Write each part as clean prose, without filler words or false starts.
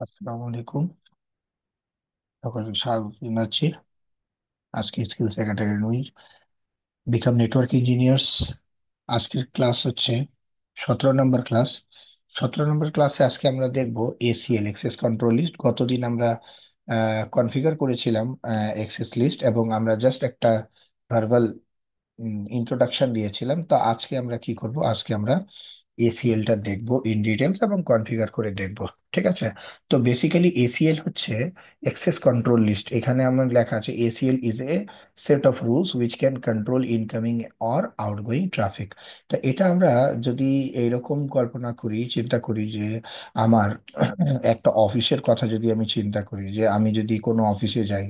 আসসালামু আলাইকুম। সকলকে স্বাগত জানাচ্ছি আজকে skills academy become network engineers. আজকের ক্লাস হচ্ছে 17 নম্বর ক্লাস। 17 নম্বর ক্লাসে আজকে আমরা দেখব এসিএল এক্সেস কন্ট্রোল লিস্ট। গতদিন আমরা কনফিগার করেছিলাম এক্সেস লিস্ট এবং আমরা জাস্ট একটা ভার্বাল ইন্ট্রোডাকশন দিয়েছিলাম। তো আজকে আমরা কি করব, আজকে আমরা এসিএল টা দেখবো ইন ডিটেলস এবং কনফিগার করে দেখবো। ঠিক আছে। তো বেসিক্যালি এসিএল হচ্ছে অ্যাক্সেস কন্ট্রোল লিস্ট। এখানে আমার লেখা আছে ACL is a set of rules which can control incoming or outgoing traffic. তো এটা আমরা যদি এইরকম কল্পনা করি, চিন্তা করি যে আমার একটা অফিসের কথা যদি আমি চিন্তা করি, যে আমি যদি কোনো অফিসে যাই,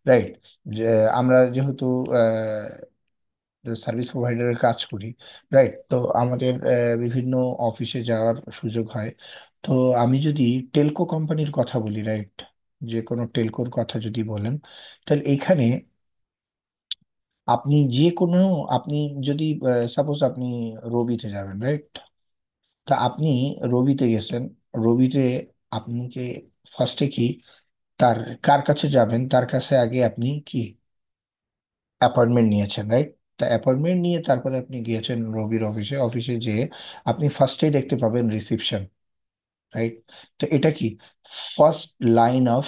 রাইট, যে আমরা যেহেতু সার্ভিস প্রোভাইডারের কাজ করি, রাইট, তো আমাদের বিভিন্ন অফিসে যাওয়ার সুযোগ হয়। তো আমি যদি টেলকো কোম্পানির কথা বলি, রাইট, যে কোনো টেলকোর কথা যদি বলেন, তাহলে এইখানে আপনি যে কোনো, আপনি যদি সাপোজ আপনি রবিতে যাবেন, রাইট, তা আপনি রবিতে গেছেন। রবিতে আপনাকে ফার্স্টে কি, তার কার কাছে যাবেন, তার কাছে আগে আপনি কি অ্যাপয়েন্টমেন্ট নিয়েছেন, রাইট। তা অ্যাপয়েন্টমেন্ট নিয়ে তারপরে আপনি গিয়েছেন রবির অফিসে। অফিসে যেয়ে আপনি ফার্স্টেই দেখতে পাবেন রিসিপশন, রাইট। তো এটা কি first line of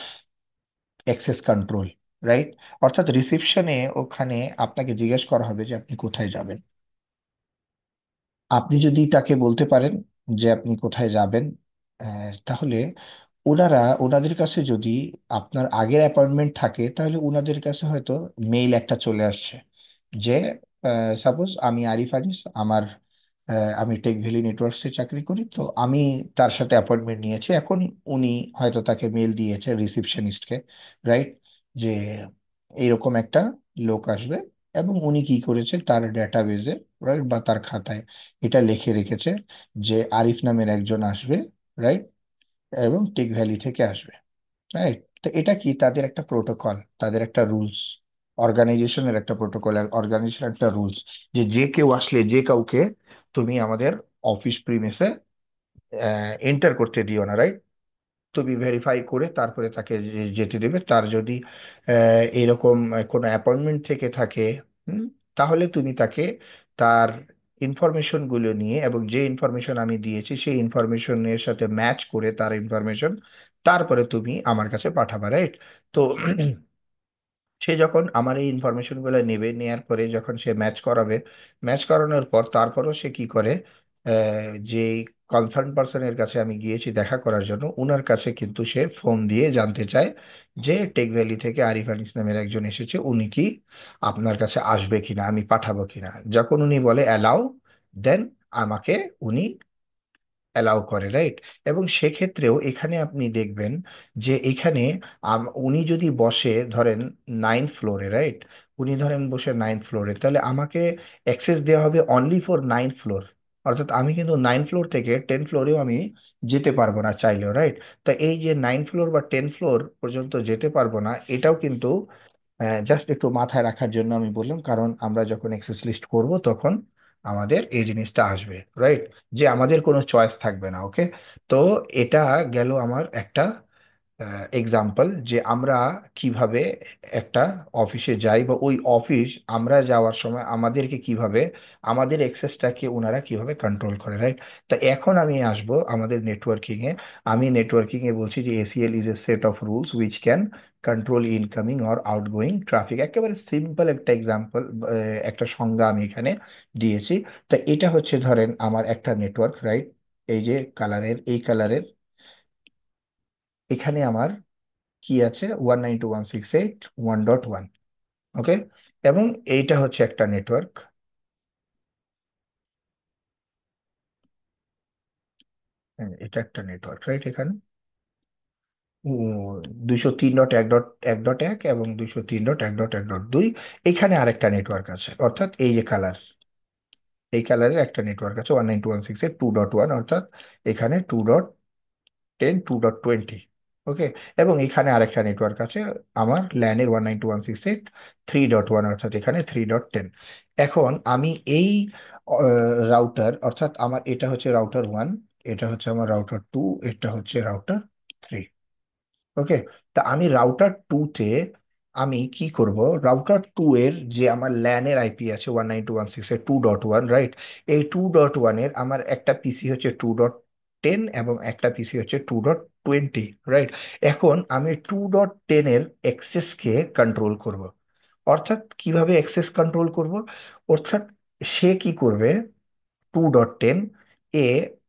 access control, right. অর্থাৎ রিসিপশনে ওখানে আপনাকে জিজ্ঞেস করা হবে যে আপনি কোথায় যাবেন। আপনি যদি তাকে বলতে পারেন যে আপনি কোথায় যাবেন, তাহলে ওনাদের কাছে যদি আপনার আগের অ্যাপয়েন্টমেন্ট থাকে, তাহলে ওনাদের কাছে হয়তো মেইল একটা চলে আসছে যে সাপোজ আমি আরিফ আনিস, আমি টেক ভ্যালি নেটওয়ার্কসে চাকরি করি, তো আমি তার সাথে অ্যাপয়েন্টমেন্ট নিয়েছি। এখন উনি হয়তো তাকে মেইল দিয়েছে রিসিপশনিস্টকে, রাইট, যে এইরকম একটা লোক আসবে। এবং উনি কি করেছে, তার ডেটাবেজে, রাইট, বা তার খাতায় এটা লিখে রেখেছে যে আরিফ নামের একজন আসবে, রাইট, এবং টেক ভ্যালি থেকে আসবে, রাইট। তো এটা কি তাদের একটা প্রোটোকল, তাদের একটা রুলস, অর্গানাইজেশনের একটা প্রোটোকল, অর্গানাইজেশনের একটা রুলস, যে যে কেউ আসলে, যে কাউকে তুমি আমাদের অফিস প্রিমিসে এন্টার করতে দিও না, রাইট। তুমি ভেরিফাই করে তারপরে তাকে যেতে দেবে। তার যদি এরকম কোনো অ্যাপয়েন্টমেন্ট থেকে থাকে, হুম, তাহলে তুমি তাকে তার ইনফরমেশন গুলো নিয়ে, এবং যে ইনফরমেশন আমি দিয়েছি সেই ইনফরমেশনের সাথে ম্যাচ করে তার ইনফরমেশন তারপরে তুমি আমার কাছে পাঠাবা, রাইট। তো সে যখন আমার এই ইনফরমেশন গুলো নেবে, নেয়ার পরে যখন সে ম্যাচ করাবে, ম্যাচ করানোর পর তারপরও সে কি করে, যে কনসার্ন পার্সনের কাছে আমি গিয়েছি দেখা করার জন্য, উনার কাছে কিন্তু সে ফোন দিয়ে জানতে চায় যে টেক ভ্যালি থেকে আরিফ আনিস নামের একজন এসেছে, উনি কি আপনার কাছে আসবে কিনা, আমি পাঠাবো কিনা। যখন উনি বলে অ্যালাউ, দেন আমাকে উনি অ্যালাউ করে, রাইট। এবং সেক্ষেত্রেও এখানে আপনি দেখবেন যে এখানে উনি যদি বসে ধরেন 9th ফ্লোরে, রাইট, উনি ধরেন বসে 9th ফ্লোরে, তাহলে আমাকে অ্যাক্সেস দেওয়া হবে অনলি ফর 9th ফ্লোর। অর্থাৎ আমি কিন্তু 9th ফ্লোর থেকে 10th ফ্লোরেও আমি যেতে পারবো না চাইলেও, রাইট। তা এই যে 9th ফ্লোর বা 10th ফ্লোর পর্যন্ত যেতে পারবো না, এটাও কিন্তু জাস্ট একটু মাথায় রাখার জন্য আমি বললাম, কারণ আমরা যখন অ্যাক্সেস লিস্ট করব তখন আমাদের এই জিনিসটা আসবে, রাইট, যে আমাদের কোনো চয়েস থাকবে না। ওকে। তো এটা গেল আমার একটা এক্সাম্পল, যে আমরা কিভাবে একটা অফিসে যাই, বা ওই অফিস আমরা যাওয়ার সময় আমাদেরকে কিভাবে, আমাদের অ্যাক্সেসটাকে ওনারা কিভাবে কন্ট্রোল করে, রাইট। তা এখন আমি আসব আমাদের নেটওয়ার্কিং এ। আমি নেটওয়ার্কিং এ বলছি যে ACL is a set of rules which can control incoming or outgoing traffic. একেবারে সিম্পল একটা এক্সাম্পল, একটা সংজ্ঞা আমি এখানে দিয়েছি। তা এটা হচ্ছে ধরেন আমার একটা নেটওয়ার্ক, রাইট। এই যে কালারের, এই কালারের এখানে আমার কি আছে, 192.168.1.1। ওকে। এবং এইটা হচ্ছে একটা নেটওয়ার্ক, এটা একটা নেটওয়ার্ক, রাইট। এখানে 203.1.1.1 এবং 203.1.1.2, এখানে আরেকটা নেটওয়ার্ক আছে। অর্থাৎ এই যে কালার, এই কালারের একটা নেটওয়ার্ক আছে 192.168.2.1, অর্থাৎ এখানে 2.10, 2.20। ওকে। এবং এখানে আরেকটা নেটওয়ার্ক আছে আমার ল্যানের 192.168.3.1, অর্থাৎ এখানে 3.10। এখন আমি এই রাউটার, অর্থাৎ আমার এটা হচ্ছে রাউটার 1, এটা হচ্ছে আমার রাউটার 2, এটা হচ্ছে রাউটার 3। ওকে, তা আমি রাউটার টু তে আমি কি করব, রাউটার টু এর যে আমার ল্যানের আইপি আছে 192.168 এর 2.1, রাইট? এই 2.1 এর আমার একটা পিসি হচ্ছে 2.10 এবং একটা পিসি হচ্ছে 2.20, রাইট? এখন আমি 2.10 এর অ্যাক্সেসকে কন্ট্রোল করব। অর্থাৎ কিভাবে অ্যাক্সেস কন্ট্রোল করব? অর্থাৎ সে কি করবে, 2.10 এ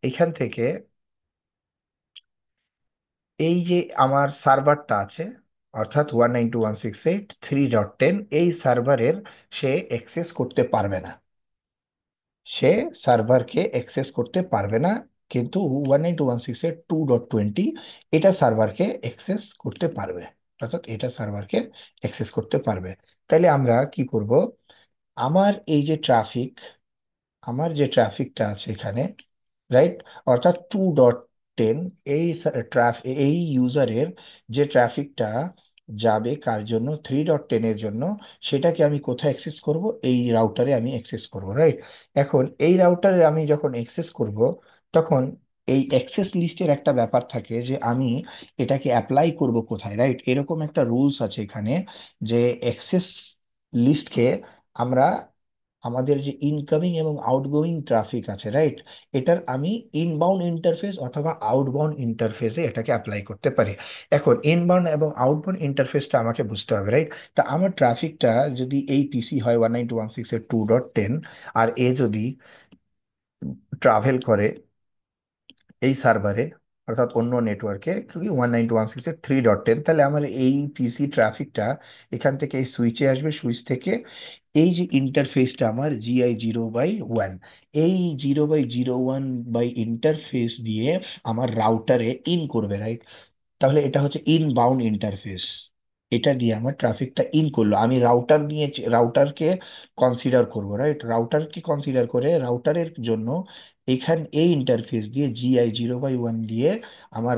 এখান থেকে এই যে আমার সার্ভারটা আছে, অর্থাৎ 192.168.3.10, এই সার্ভারের সে অ্যাক্সেস করতে পারবে না। সে সার্ভারকে অ্যাক্সেস করতে পারবে না, কিন্তু 192.168.2.20 এটা সার্ভারকে অ্যাক্সেস করতে পারবে। অর্থাৎ এটা সার্ভারকে অ্যাক্সেস করতে পারবে। তাহলে আমরা কি করব, আমার এই যে ট্রাফিক, আমার যে ট্রাফিকটা আছে এখানে, রাইট? অর্থাৎ 2.10, এই ইউজারের যে ট্রাফিকটা যাবে কার জন্য, 3.10 এর জন্য, সেটাকে আমি কোথায় অ্যাক্সেস করব? এই রাউটারে আমি অ্যাক্সেস করব, রাইট? এখন এই রাউটারে আমি যখন অ্যাক্সেস করব, তখন এই অ্যাক্সেস লিস্টের একটা ব্যাপার থাকে যে আমি এটাকে অ্যাপ্লাই করব কোথায়, রাইট? এরকম একটা রুলস আছে এখানে, যে অ্যাক্সেস লিস্টকে আমরা আমাদের যে ইনকামিং এবং আউটগোয়িং ট্রাফিক আছে, রাইট, এটার আমি ইনবাউন্ড ইন্টারফেস অথবা আউটবাউন্ড ইন্টারফেসে এটাকে অ্যাপ্লাই করতে পারি। এখন ইনবাউন্ড এবং আউটবাউন্ড ইন্টারফেসটা আমাকে বুঝতে হবে, রাইট? তা আমার ট্রাফিকটা যদি এই পিসি হয় 192.168.2.10, আর এ যদি ট্রাভেল করে এই সার্ভারে, অর্থাৎ অন্য নেটওয়ার্কে, কি 192.168.3.10, তাহলে আমার এই পিসি ট্রাফিকটা এখান থেকে এই সুইচে আসবে, সুইচ থেকে এই যে ইন্টারফেসটা আমার GI 0/1, এই 0/01 ইন্টারফেস দিয়ে আমার রাউটারে ইন করবে, রাইট? তাহলে এটা হচ্ছে ইনবাউন্ড ইন্টারফেস। এটা দিয়ে আমার ট্রাফিকটা ইন করলো, আমি রাউটার নিয়ে, রাউটারকে কনসিডার করব, রাইট? রাউটারকে কনসিডার করে রাউটারের জন্য এই ইন্টারফেস দিয়ে GI 0/1 দিয়ে আমার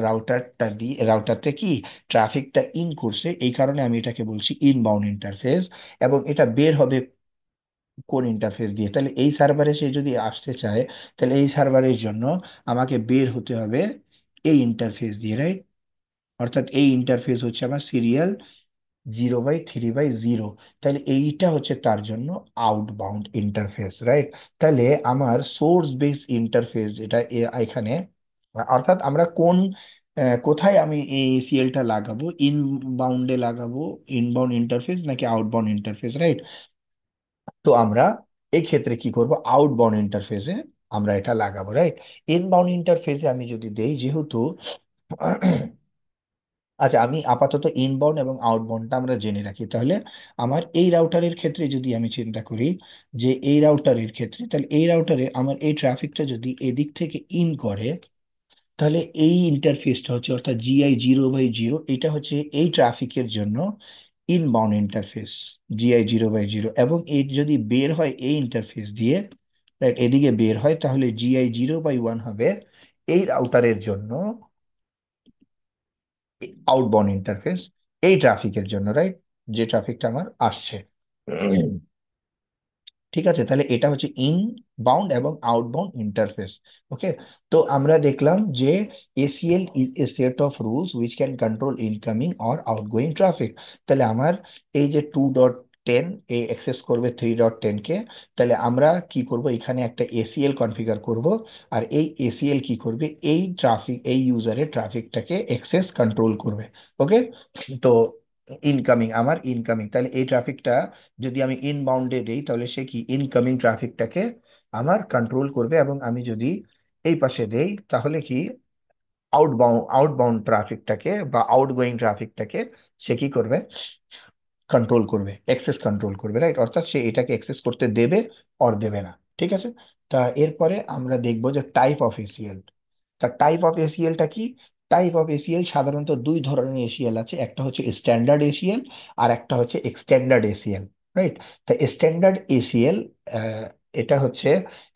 রাউটারতে কি ট্রাফিকটা ইন করছে, এই কারণে আমি এটাকে বলছি ইনবাউন্ড ইন্টারফেস। এবং এটা বের হবে কোন ইন্টারফেস দিয়ে? তাহলে এই সার্ভারে সে যদি আসতে চায়, তাহলে এই সার্ভারের জন্য আমাকে বের হতে হবে এই ইন্টারফেস দিয়ে, রাইট? অর্থাৎ এই ইন্টারফেস হচ্ছে আমার সিরিয়াল 0/3/0। তাহলে এইটা হচ্ছে তার জন্য আউটবাউন্ড ইন্টারফেস, রাইট? তাহলে আমার সোর্স বেস ইন্টারফেস যেটা এখানে, অর্থাৎ আমরা কোথায় আমি এই এসিএলটা লাগাবো, ইনবাউন্ডে লাগাবো ইনবাউন্ড ইন্টারফেস নাকি আউটবাউন্ড ইন্টারফেস, রাইট? তো আমরা এই ক্ষেত্রে কি করব, আউটবাউন্ড ইন্টারফেসে আমরা এটা লাগাবো, রাইট? ইনবাউন্ড ইন্টারফেসে আমি যদি দেই, যেহেতু আচ্ছা, আমি আপাতত ইনবাউন্ড এবং আউটবাউন্ডটা আমরা জেনে রাখি। তাহলে আমার এই রাউটারের ক্ষেত্রে যদি আমি চিন্তা করি, যে এই রাউটারের ক্ষেত্রে, তাহলে এই রাউটারে আমার এই ট্রাফিকটা যদি এদিক থেকে ইন করে, তাহলে এই ইন্টারফেসটা হচ্ছে, অর্থাৎ GI 0/0, এটা হচ্ছে এই ট্রাফিকের জন্য ইনবাউন্ড ইন্টারফেস, GI 0/0। এবং এই যদি বের হয় এই ইন্টারফেস দিয়ে, রাইট, এদিকে বের হয়, তাহলে GI 0/1 হবে এই রাউটারের জন্য আউটবাউন্ড ইন্টারফেস, এই ট্রাফিকের জন্য, রাইট, যে ট্রাফিকটা আমার আসছে। ঠিক আছে, তাহলে এটা হচ্ছে ইনবাউন্ড এবং আউটবাউন্ড ইন্টারফেস। ওকে, তো আমরা দেখলাম যে ACL is a set of rules which can control incoming or outgoing traffic. তাহলে আমার এই যে 2.10 এ অ্যাক্সেস করবে 3.10 কে, তাহলে আমরা কি করব, এখানে একটা এসিএল কনফিগার করব, আর এই এসিএল কি করবে, এই এই ইউজারের ট্রাফিকটাকে অ্যাক্সেস কন্ট্রোল করবে। ওকে, তো আমার ইনকামিং, তাহলে এই ট্রাফিকটা যদি আমি ইনবাউন্ডে দেই, তাহলে সে কি ইনকামিং ট্রাফিকটাকে আমার কন্ট্রোল করবে। এবং আমি যদি এই পাশে দেই, তাহলে কি আউটবাউন্ড ট্রাফিকটাকে বা আউটগোয়িং ট্রাফিকটাকে সে কি করবে, কন্ট্রোল করবে, অ্যাক্সেস কন্ট্রোল করবে, রাইট? অর্থাৎ সে এটাকে অ্যাক্সেস করতে দেবে অর দেবে না। ঠিক আছে, তা এরপরে আমরা দেখবো যে টাইপ অফ এসিএল। তা টাইপ অফ এসিএলটা কি? টাইপ অফ এসিএল সাধারণত দুই ধরনের এসিএল আছে, একটা হচ্ছে স্ট্যান্ডার্ড এসিএল আর একটা হচ্ছে এক্সটেন্ডার্ড এসিএল, রাইট? তা স্ট্যান্ডার্ড এসিএল, এটা হচ্ছে,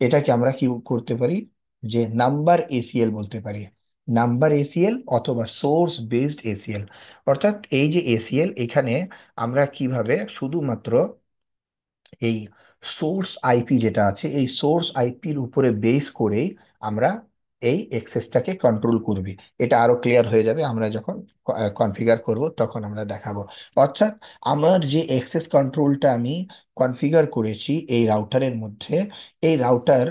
এটাকে আমরা কি করতে পারি, যে নাম্বার এসিএল বলতে পারি, নাম্বার এসিএল অথবা সোর্স বেসড এসিএল। অর্থাৎ এই যে এসিএল, এখানে আমরা কিভাবে শুধুমাত্র এই সোর্স আইপি যেটা আছে, এই সোর্স আইপির উপরে বেস করেই আমরা এই এক্সেসটাকে কন্ট্রোল করবে। এটা আরো ক্লিয়ার হয়ে যাবে আমরা যখন কনফিগার করব, তখন আমরা দেখাবো। অর্থাৎ আমার যে এক্সেস কন্ট্রোলটা আমি কনফিগার করেছি এই রাউটারের মধ্যে, এই রাউটার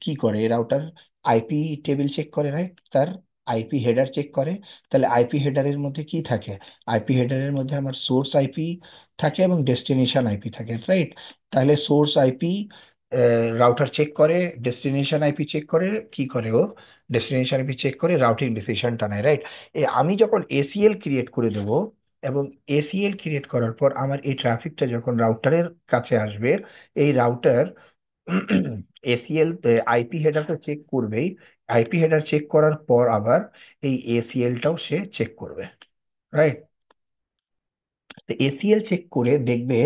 কি করে, এই রাউটার আইপি টেবিল চেক করে, রাইট? তার আইপি হেডার চেক করে। তাহলে আইপি হেডারের মধ্যে কি থাকে? আইপি হেডারের মধ্যে আমার সোর্স আইপি থাকে এবং ডেস্টিনেশন আইপি থাকে, রাইট? তাহলে সোর্স আইপি রাউটার চেক করে, ডেস্টিনেশন আইপি চেক করে, কি করে ও? ডেস্টিনেশন আইপি চেক করে রাউটিং ডিসিশনটা নেয়, রাইট? আমি যখন এসিএল ক্রিয়েট করে দেবো, এবং এসিএল ক্রিয়েট করার পর আমার এই ট্রাফিকটা যখন রাউটারের কাছে আসবে, এই রাউটার এসিএল আইপি হেডার তো চেক করবেই, আইপি হেডার চেক করার পর আবার এই এসিএলটাও সে চেক করবে, রাইট? এসিএল চেক করে দেখবে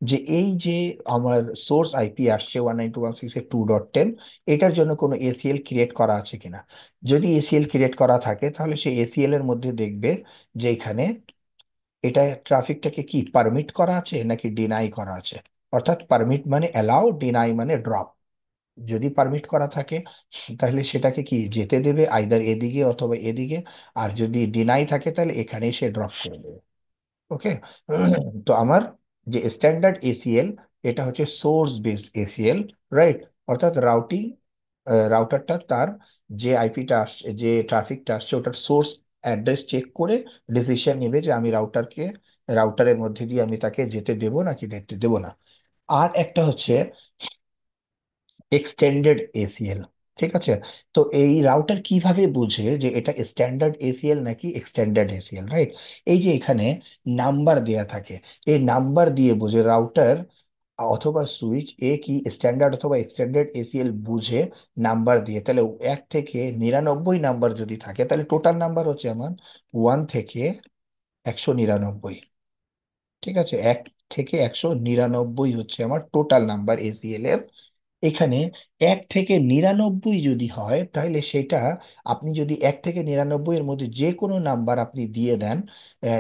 যে এই যে আমার সোর্স আইপি আসছে 192.168.2.10, এটার জন্য কোনো এসিএল ক্রিয়েট করা আছে কিনা। যদি এসিএল ক্রিয়েট করা থাকে, তাহলে সে এসিএল এর মধ্যে দেখবে যে এখানে এটা ট্রাফিকটাকে কি পারমিট করা আছে নাকি ডিনাই করা আছে। অর্থাৎ পারমিট মানে অ্যালাউ, ডিনাই মানে ড্রপ। যদি পারমিট করা থাকে, তাহলে সেটাকে কি যেতে দেবে আইদার এদিকে অথবা এদিকে। আর যদি ডিনাই থাকে, তাহলে এখানেই সে ড্রপ করে দেবে। ওকে। তো আমার যে স্ট্যান্ডার্ড এসিএল, এটা হচ্ছে সোর্স বেস এসিএল, রাইট? অর্থাৎ রাউটারটা তার যে আইপিটা আসছে, যে ট্রাফিকটা আসছে, ওটার সোর্স অ্যাড্রেস চেক করে ডিসিশন নেবে যে আমি রাউটারের মধ্যে দিয়ে আমি তাকে যেতে দেবো নাকি যেতে দেবো না। আর একটা হচ্ছে এক্সটেন্ডেড এসিএল। ঠিক আছে। তো এই রাউটার কিভাবে বুঝে যে এটা স্ট্যান্ডার্ড এসিএল নাকি এক্সটেন্ডেড এসিএল, রাইট? এই যে এখানে নাম্বার দেয়া থাকে, এই নাম্বার দিয়ে বুঝে রাউটার অথবা সুইচ কি স্ট্যান্ডার্ড অথবা এক্সটেন্ডেড এসিএল বুঝে নাম্বার দিয়ে। তাহলে 1 থেকে 99 নাম্বার যদি থাকে, তাহলে টোটাল নাম্বার হচ্ছে আমার 1 থেকে 199। ঠিক আছে, 1 থেকে 199 হচ্ছে আমার টোটাল নাম্বার এসিএল এর। এখানে 1 থেকে 99 যদি হয়, তাহলে সেটা আপনি যদি 1 থেকে 99 এর মধ্যে যে কোনো নাম্বার আপনি দিয়ে দেন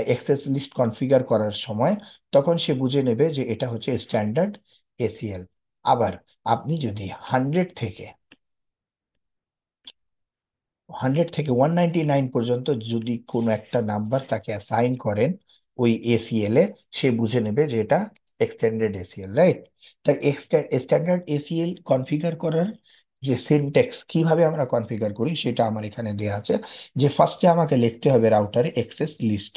অ্যাক্সেস লিস্ট কনফিগার করার সময়, তখন সে বুঝে নেবে যে এটা হচ্ছে স্ট্যান্ডার্ড এসিএল। আবার আপনি যদি 100 থেকে 199 পর্যন্ত যদি কোনো একটা নাম্বার তাকে অ্যাসাইন করেন ওই এসিএল এ, সে বুঝে নেবে যে এটা এক্সটেন্ডেড এসিএল, রাইট? তাই স্ট্যান্ডার্ড এসিএল কনফিগার করার যে সিনট্যাক্স কিভাবে আমরা কনফিগার করি, সেটা আমার এখানে দেওয়া আছে। যে ফার্স্টে আমাকে লিখতে হবে রাউটারে অ্যাক্সেস লিস্ট।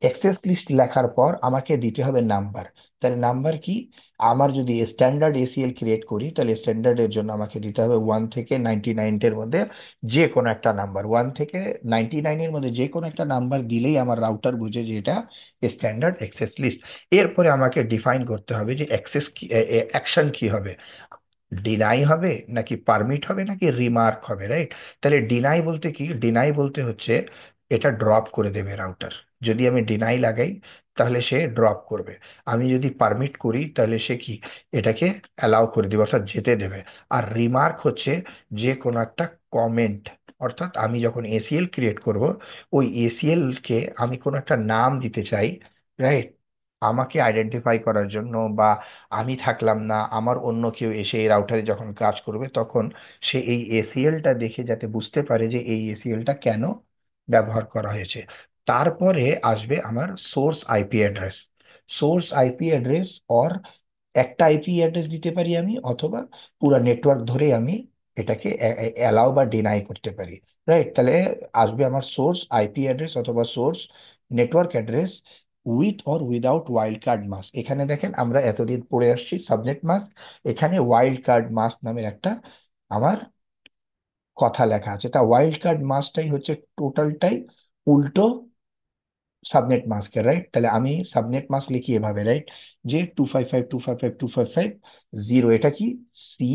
অ্যাক্সেস লিস্ট লেখার পর আমাকে দিতে হবে নাম্বার। তাহলে নাম্বার কি? আমার যদি স্ট্যান্ডার্ড এসিএল ক্রিয়েট করি, তাহলে স্ট্যান্ডার্ড এর জন্য আমাকে দিতে হবে 1 থেকে 99 এর মধ্যে যে কোনো একটা নাম্বার। 1 থেকে 99 এর মধ্যে যে কোনো একটা নাম্বার দিলেই আমার রাউটার বুঝে যে এটা স্ট্যান্ডার্ড অ্যাক্সেস লিস্ট। এরপরে আমাকে ডিফাইন করতে হবে যে অ্যাক্সেস কি, অ্যাকশন কি হবে। ডিনাই হবে নাকি পারমিট হবে নাকি রিমার্ক হবে, রাইট? তাহলে ডিনাই বলতে কি? ডিনাই বলতে হচ্ছে এটা ড্রপ করে দেবে রাউটার। যদি আমি ডিনাই লাগাই, তাহলে সে ড্রপ করবে। আমি যদি পারমিট করি, তাহলে সে কি এটাকে অ্যালাউ করে দেবে, অর্থাৎ যেতে দেবে। আর রিমার্ক হচ্ছে যে কোনো একটা কমেন্ট। অর্থাৎ আমি যখন এসিএল ক্রিয়েট করব, ওই এসিএল কে আমি কোনো একটা নাম দিতে চাই, রাইট? আমাকে আইডেন্টিফাই করার জন্য, বা আমি থাকলাম না, আমার অন্য কেউ এসে এই রাউটারে যখন কাজ করবে, তখন সে এই এসিএলটা দেখে যাতে বুঝতে পারে যে এই এসিএলটা কেন ব্যবহার করা হয়েছে। তারপরে আসবে আমার source IP address. Source IP address or একটা আইপি অ্যাড্রেস দিতে পারি আমি, অথবা পুরো নেটওয়ার্ক ধরে আমি এটাকে অ্যালাউ বা ডিনাই করতে পারি, রাইট? তাহলে আসবে আমার সোর্স আইপি অ্যাড্রেস অথবা source network address with or without wild card mask. এখানে দেখেন আমরা এতদিন পড়ে আসছি সাবনেট মাস্ক, এখানে ওয়াইল্ড কার্ড মাস্ক নামের একটা আমার কথা লেখা আছে। তা ওয়াইল্ড কার্ড মাস্কটাই হচ্ছে টোটালটাই উল্টো সাবনেট মাস্কের, রাইট? তাহলে আমি সাবনেট মাস্ক লিখি এভাবে, রাইট? যে 255.255.255.0, এটা কি সি,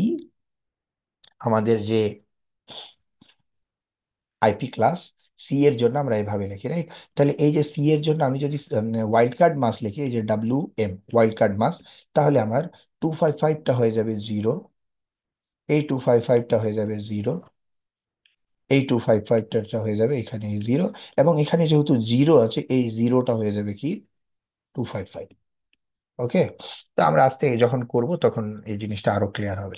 আমাদের যে আইপি ক্লাস সি এর জন্য আমরা এভাবে লিখি, রাইট? তাহলে এই যে সি এর জন্য আমি যদি ওয়াইল্ড কার্ড মাস্ক লিখি, এই যে WM ওয়াইল্ড কার্ড মাস্ক, তাহলে আমার 255টা হয়ে যাবে 0, এই 255টা হয়ে যাবে 0, এই 255টা হয়ে যাবে এখানে 0, এবং এখানে যেহেতু 0 আছে, এই জিরোটা হয়ে যাবে কি 255। ওকে। তো আমরা আস্তে যখন করব, তখন এই জিনিসটা আরো ক্লিয়ার হবে।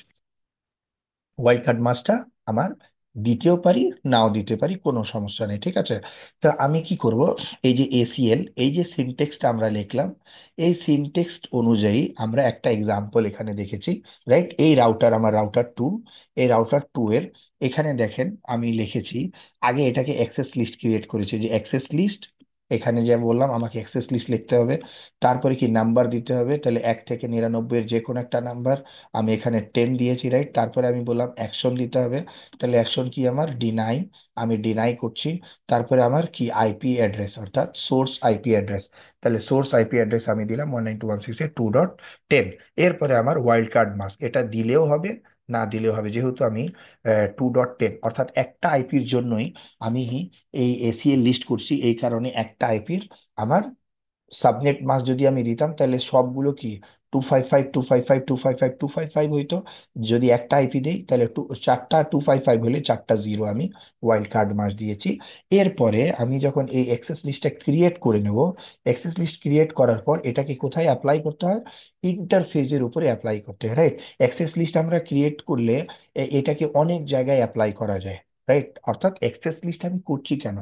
ওয়াইল্ড কার্ড মাসটা আমার দিতেও পারি, নাও দিতে পারি, কোনো সমস্যা নেই, ঠিক আছে। তো আমি কি করব, এই যে এসিএল, এই যে সিনটেক্সটা আমরা লিখলাম, এই সিনটেক্সট অনুযায়ী আমরা একটা এক্সাম্পল এখানে দেখেছি, রাইট? এই রাউটার আমার রাউটার টু, এই রাউটার টু এর এখানে দেখেন আমি লিখেছি, আগে এটাকে অ্যাক্সেস লিস্ট ক্রিয়েট করেছি, যে অ্যাক্সেস লিস্ট, এখানে যে বললাম আমাকে অ্যাক্সেস লিস্ট লিখতে হবে, তারপরে কি নাম্বার দিতে হবে, তাহলে 1 থেকে 99 এর যে কোনো একটা নাম্বার, আমি এখানে 10 দিয়েছি, রাইট? তারপরে আমি বললাম অ্যাকশন দিতে হবে, তাহলে অ্যাকশন কি আমার ডিনাই, আমি ডিনাই করছি। তারপরে আমার কি আইপি অ্যাড্রেস, অর্থাৎ সোর্স আইপি অ্যাড্রেস, তাহলে সোর্স আইপি অ্যাড্রেস আমি দিলাম 192.168.2.10। এরপরে আমার ওয়াইল্ড কার্ড মাস্ক, এটা দিলেও হবে, না দিলেও হবে, যেহেতু আমি 2.10 অর্থাৎ একটা আইপির জন্যই আমি এই এসিএল লিস্ট করছি, এই কারণে একটা আইপির আমার সাবনেট মাস্ক যদি আমি দিতাম তাহলে সবগুলো কি 255 255 255 255 হইতো। যদি একটা আইপি দেই তাহলে চারটা 255 হলে চারটা জিরো আমি ওয়াইল্ড কার্ড মাস্ক দিয়েছি। এরপরে আমি যখন এই অ্যাক্সেস লিস্টটা ক্রিয়েট করে নেব, অ্যাক্সেস লিস্ট ক্রিয়েট করার পর এটাকে কোথায় অ্যাপ্লাই করতে হয়, ইন্টারফেসের উপরে অ্যাপ্লাই করতে হয়, রাইট? অ্যাক্সেস লিস্ট আমরা ক্রিয়েট করলে এটাকে অনেক জায়গায় অ্যাপ্লাই করা যায়, রাইট? অর্থাৎ অ্যাক্সেস লিস্ট আমি করছি কেন,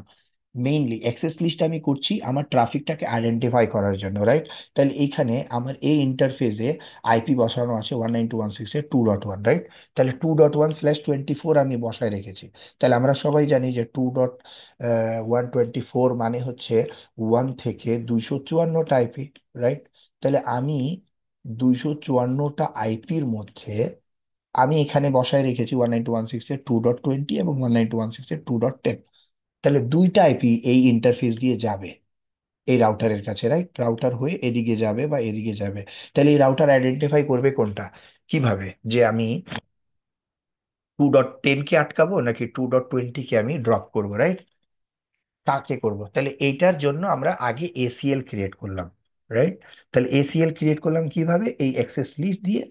মেইনলি অ্যাক্সেস লিস্ট আমি করছি আমার ট্রাফিকটাকে আইডেন্টিফাই করার জন্য, রাইট? তাহলে এইখানে আমার এই ইন্টারফেসে আইপি বসানো আছে 192.168.2.1, রাইট? তাহলে 2.1/24 আমি বসায় রেখেছি। তাহলে আমরা সবাই জানি যে 2.124 মানে হচ্ছে 1 থেকে 254টা আইপি, রাইট? তাহলে আমি 254টা আইপির মধ্যে আমি এখানে বসায় রেখেছি 192.168.2.20 এবং 192.168.2.10। তাহলে দুইটা আইপি এই ইন্টারফেস দিয়ে যাবে এই রাউটারের কাছে, রাইট? রাউটার হয়ে এদিকে যাবে বা এদিকে যাবে। তাহলে এই রাউটার আইডেন্টিফাই করবে কোনটা, কিভাবে, যে আমি 2.10 কে আটকাবো নাকি 2.20 কে আমি ড্রপ করবো, রাইট? কাকে করব, তাহলে এইটার জন্য আমরা আগে এসিএল ক্রিয়েট করলাম, রাইট? তাহলে এসিএল ক্রিয়েট করলাম কিভাবে, এই অ্যাক্সেস লিস্ট দিয়ে,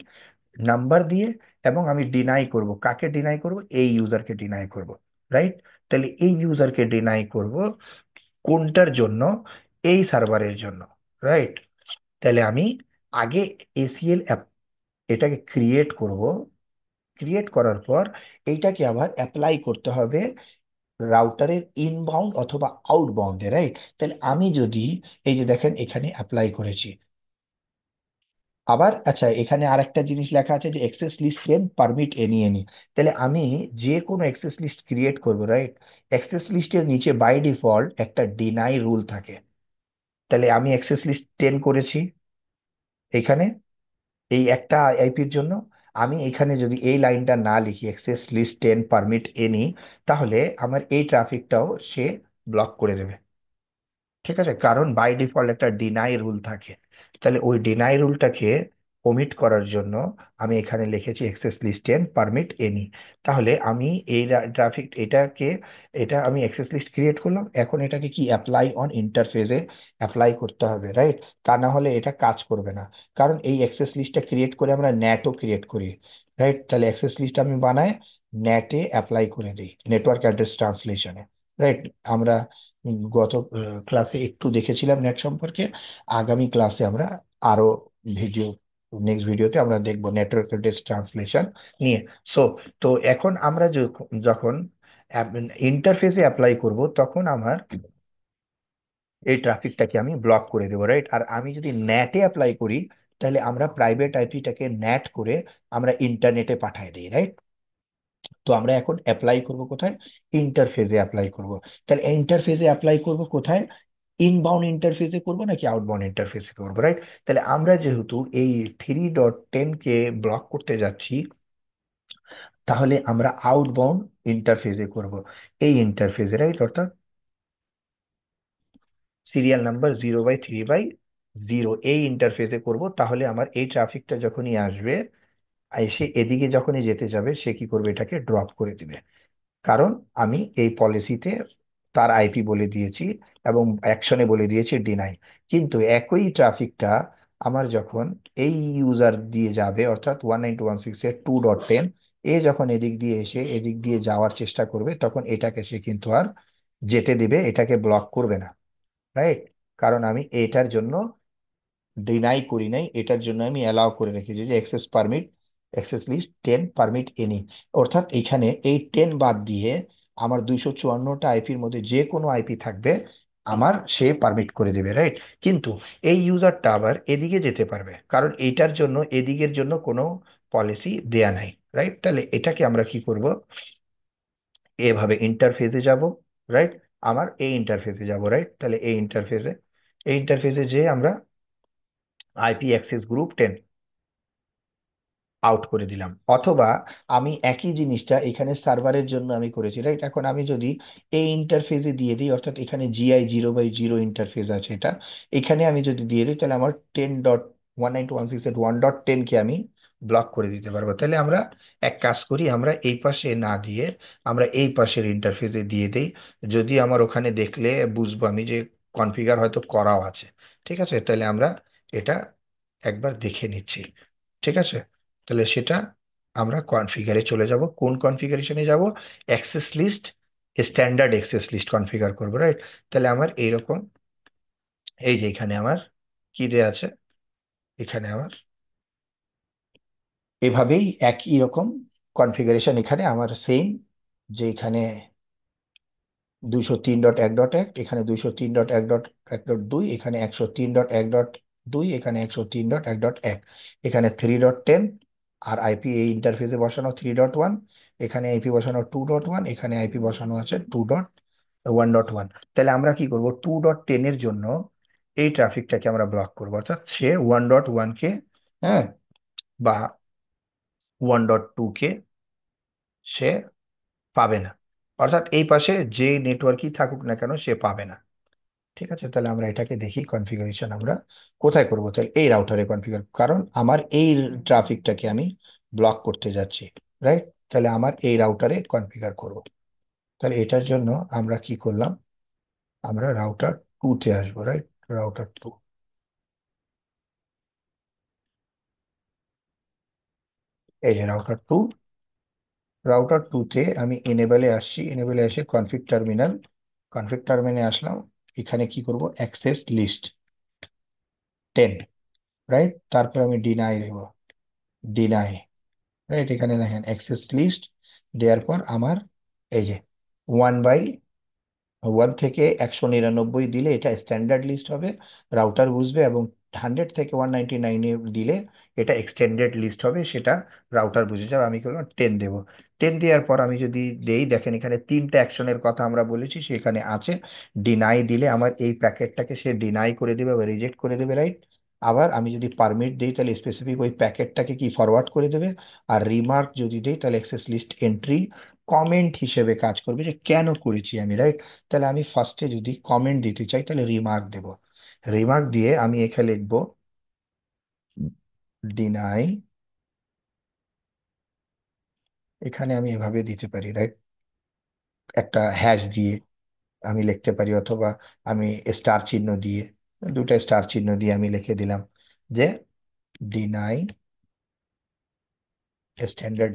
নাম্বার দিয়ে, এবং আমি ডিনাই করব, কাকে ডিনাই করব, এই ইউজারকে ডিনাই করব, রাইট? তাহলে এই ইউজারকে ডিনাই করব কোনটার জন্য, এই সার্ভারের জন্য, রাইট? তাহলে আমি আগে এসিএল এটাকে ক্রিয়েট করব, ক্রিয়েট করার পর এইটাকে আবার অ্যাপ্লাই করতে হবে রাউটারের ইনবাউন্ড অথবা আউটবাউন্ডে, রাইট? তাহলে আমি যদি এই যে দেখেন এখানে অ্যাপ্লাই করেছি, আবার আচ্ছা এখানে আরেকটা জিনিস লেখা আছে যে access list can permit any any, তাহলে আমি যে কোনো অ্যাক্সেস লিস্ট ক্রিয়েট করব, রাইট? অ্যাক্সেস লিস্টের নিচে বাই ডিফল্ট একটা ডিনাই রুল থাকে। তাহলে আমি অ্যাক্সেস লিস্ট 10 করেছি এখানে এই একটা আইপির জন্য, আমি এখানে যদি এই লাইনটা না লিখি অ্যাক্সেস লিস্ট 10 পারমিট এনি, তাহলে আমার এই ট্রাফিকটাও সে ব্লক করে দেবে, ঠিক আছে? কারণ বাই ডিফল্ট একটা ডিনাই রুল থাকে। তাহলে ওই ডিনাই রুলটাকে ওমিট করার জন্য আমি এখানে লিখেছি access list and permit any. তাহলে আমি এই ট্রাফিক এটাকে, এটা আমি অ্যাক্সেস লিস্ট ক্রিয়েট করলাম, এখন এটাকে কি অ্যাপ্লাই অন ইন্টারফেসে অ্যাপ্লাই করতে হবে, রাইট? তা না হলে এটা কাজ করবে না। কারণ এই অ্যাক্সেস লিস্টটা ক্রিয়েট করে আমরা ন্যাটও ক্রিয়েট করি, রাইট? তাহলে অ্যাক্সেস লিস্ট আমি বানাই ন্যাটে অ্যাপ্লাই করে দিই, নেটওয়ার্ক অ্যাড্রেস ট্রান্সলেশনে, রাইট? আমরা গত ক্লাসে একটু দেখেছিলাম নেট সম্পর্কে, আগামী ক্লাসে আমরা আরো ভিডিও, নেক্সট ভিডিওতে আমরা দেখবো নেটওয়ার্ক অ্যাড্রেস ট্রান্সলেশন নিয়ে। সো তো এখন আমরা যখন ইন্টারফেসে অ্যাপ্লাই করব তখন আমার এই ট্রাফিকটাকে আমি ব্লক করে দেবো, রাইট? আর আমি যদি ন্যাটে অ্যাপ্লাই করি তাহলে আমরা প্রাইভেট আইপিটাকে ন্যাট করে আমরা ইন্টারনেটে পাঠাই দিই, রাইট? তো আমরা এখন অ্যাপ্লাই করব কোথায়, ইন্টারফেসে অ্যাপ্লাই করব। তাহলে ইন্টারফেসে অ্যাপ্লাই করব কোথায়, ইনবাউন্ড ইন্টারফেসে করব নাকি আউটবাউন্ড ইন্টারফেসে করব, রাইট? তাহলে আমরা যেহেতু এই 3.10 কে ব্লক করতে যাচ্ছি, তাহলে আমরা আউটবাউন্ড ইন্টারফেসে করব, এই ইন্টারফেসে, রাইট? অর্থাৎ সিরিয়াল নাম্বার 0/3/0 এই ইন্টারফেসে করব। তাহলে আমার এই ট্রাফিকটা যখনই আসবে, এসে এদিকে যখনই যেতে যাবে সে কি করবে, এটাকে ড্রপ করে দিবে। কারণ আমি এই পলিসিতে তার আইপি বলে দিয়েছি এবং অ্যাকশনে বলে দিয়েছি ডিনাই। কিন্তু একই ট্রাফিকটা আমার যখন এই ইউজার দিয়ে যাবে, অর্থাৎ 192.168.2.10, এ যখন এদিক দিয়ে এসে এদিক দিয়ে যাওয়ার চেষ্টা করবে তখন এটাকে সে কিন্তু আর যেতে দিবে, এটাকে ব্লক করবে না, রাইট? কারণ আমি এটার জন্য ডিনাই করি নাই, এটার জন্য আমি অ্যালাউ করে রেখেছি যে access permit access list 10 permit any, অর্থাৎ এখানে এই 10 বাদ দিয়ে আমার 254টা আইপির মধ্যে যে কোনো আইপি থাকবে আমার সে পারমিট করে দেবে, রাইট? কিন্তু এই ইউজারটা আবার এদিকে যেতে পারবে, কারণ এইটার জন্য এদিকের জন্য কোনো পলিসি দেয়া নাই, রাইট? তাহলে এটাকে আমরা কি করব, এভাবে ইন্টারফেসে যাব, রাইট? আমার এই ইন্টারফেসে যাব, রাইট? তাহলে এই ইন্টারফেসে যে আমরা আইপি অ্যাক্সেস গ্রুপ 10 আউট করে দিলাম। অথবা আমি একই জিনিসটা এখানে সার্ভারের জন্য আমি করেছি, রাইট? এখন আমি যদি এই ইন্টারফেসে দিয়ে দিই, অর্থাৎ এখানে GI 0/0 ইন্টারফেস আছে, এটা এখানে আমি যদি দিয়ে দিই, তাহলে আমার 10.192.168.1.10 কে আমি ব্লক করে দিতে পারবো। তাহলে আমরা এক কাজ করি, আমরা এই পাশে না দিয়ে আমরা এই পাশের ইন্টারফেসে দিয়ে দেই। যদি আমার ওখানে দেখলে বুঝবো আমি যে কনফিগার হয়তো করাও আছে। ঠিক আছে, তাহলে আমরা এটা একবার দেখে নিচ্ছি। ঠিক আছে, তাহলে সেটা আমরা কনফিগারে চলে যাব। কোন কনফিগারেশনে যাব? Access list, standard access list configure করবো, রাইট? তাহলে আমার এইরকম, এই যে এখানে আমার কি দেয়া আছে, এখানে আমার এভাবেই একই রকম কনফিগারেশন এখানে আমার সেম, যে এখানে 203.1.1, এখানে 203.1.1.2, এখানে 103.1.2, এখানে 103.1.1, এখানে 3.10, আর আইপি এই ইন্টারফেসে বসানো 3.1, এখানে আইপি বসানো 2.1, এখানে আইপি বসানো আছে 2.1.1। তাহলে আমরা কি করব, 2.10 এর জন্য এই ট্রাফিকটাকে আমরা ব্লক করবো, অর্থাৎ সে 1.1 কে, হ্যাঁ, বা 1.2 কে সে পাবে না, অর্থাৎ এই পাশে যে নেটওয়ার্কই থাকুক না কেন সে পাবে না। ঠিক আছে, তাহলে আমরা এটাকে দেখি কনফিগারেশন আমরা কোথায় করব। তাহলে এই রাউটারে কনফিগার, কারণ আমার এই ট্রাফিকটাকে আমি ব্লক করতে যাচ্ছি, রাইট? তাহলে আমার এই রাউটারে কনফিগার করব। তাহলে এটার জন্য আমরা কি করলাম, আমরা রাউটার 2 তে আসবো, রাইট? রাউটার 2, এই যে রাউটার 2 তে আমি এনেবলে আসছি, এনেবলে এসে কনফিগ টার্মিনাল আসলাম। এখানে কি করব, অ্যাক্সেস লিস্ট 10, রাইট? তারপর আমি ডিনাই দেব, ডিনাই, রাইট? এখানে দেখেন অ্যাক্সেস লিস্ট দেওয়ার পর আমার এই যে 1/1 থেকে 199 দিলে এটা স্ট্যান্ডার্ড লিস্ট হবে, রাউটার বুঝবে, এবং 100 থেকে 199 দিলে এটা এক্সটেন্ডেড লিস্ট হবে, সেটা রাউটার বুঝে যাবে। আমি করলাম 10 দেবো। 10 দেওয়ার পর আমি যদি দেই, দেখেন এখানে 3টা অ্যাকশনের কথা আমরা বলেছি সেখানে আছে। ডিনাই দিলে আমার এই প্যাকেটটাকে সে ডিনাই করে দেবে বা রিজেক্ট করে দেবে, রাইট? আবার আমি যদি পারমিট দিই তাহলে স্পেসিফিক ওই প্যাকেটটাকে কি ফরওয়ার্ড করে দেবে। আর রিমার্ক যদি দেই তাহলে অ্যাক্সেস লিস্ট এন্ট্রি কমেন্ট হিসেবে কাজ করবে, যে কেন করেছি আমি, রাইট? তাহলে আমি ফার্স্টে যদি কমেন্ট দিতে চাই তাহলে রিমার্ক দেব। রিমার্ক দিয়ে আমি এখানে লিখবো ডিনাই, এখানে আমি এভাবে দিতে পারি, রাইট? একটা হ্যাশ দিয়ে আমি লিখতে পারি, অথবা আমি স্টার চিহ্ন দিয়ে, দুটা স্টার চিহ্ন দিয়ে আমি লিখে দিলাম যে deny standard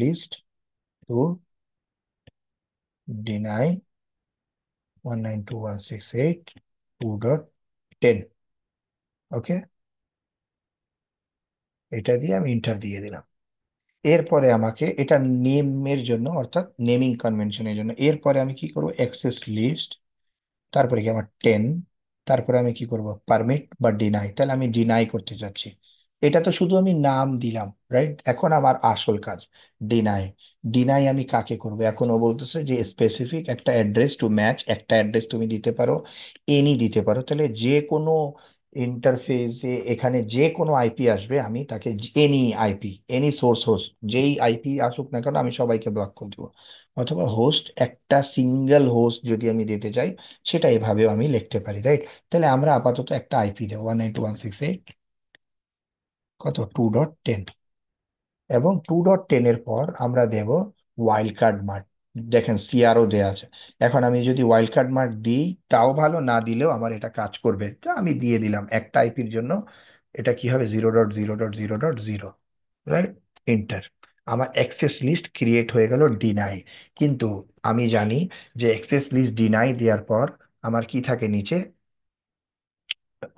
list, to deny 192.168.2.10। Okay, এটা দিয়ে আমি ইন্টার দিয়ে দিলাম। এরপরে আমাকে এটা নেমের জন্য, অর্থাৎ নেমিং কনভেনশনের জন্য, এরপরে আমি কি করব, অ্যাক্সেস লিস্ট, তারপরে কি আমার 10, তারপরে আমি কি করব, পারমিট বা ডিনাই। তাহলে আমি ডিনাই করতে চাচ্ছি, এটা তো শুধু আমি নাম দিলাম, রাইট? এখন আমার আসল কাজ ডিনাই। ডিনাই আমি কাকে করব, এখন ও বলতেছে যে স্পেসিফিক একটা অ্যাড্রেস টু ম্যাচ, একটা অ্যাড্রেস তুমি দিতে পারো, এনি দিতে পারো। তাহলে যে কোনো ইন্টারফেসে এখানে যে কোনো আইপি আসবে আমি তাকে any IP, any source host, যেই আইপি আসুক না কেন আমি সবাইকে ব্লক করে দেবো। অথবা হোস্ট, একটা সিঙ্গেল হোস্ট যদি আমি দিতে চাই সেটা এভাবেও আমি লিখতে পারি, রাইট? তাহলে আমরা আপাতত একটা আইপি দেবো 192.168 কত 2.10, এবং 2.10 এর পর আমরা দেব ওয়াইল্ড কার্ড মার্ক। দেখেন সিআরও দেওয়া আছে। এখন আমি যদি ওয়াইল্ড কার্ড মার্ক দিই তাও ভালো, না দিলেও আমার এটা কাজ করবে। তা আমি দিয়ে দিলাম একটা আইপির জন্য, এটা কি হবে 0.0.0.0, রাইট? ইন্টার। আমার অ্যাক্সেস লিস্ট ক্রিয়েট হয়ে গেল ডিনাই। কিন্তু আমি জানি যে অ্যাক্সেস লিস্ট ডিনাই দেওয়ার পর আমার কি থাকে নিচে,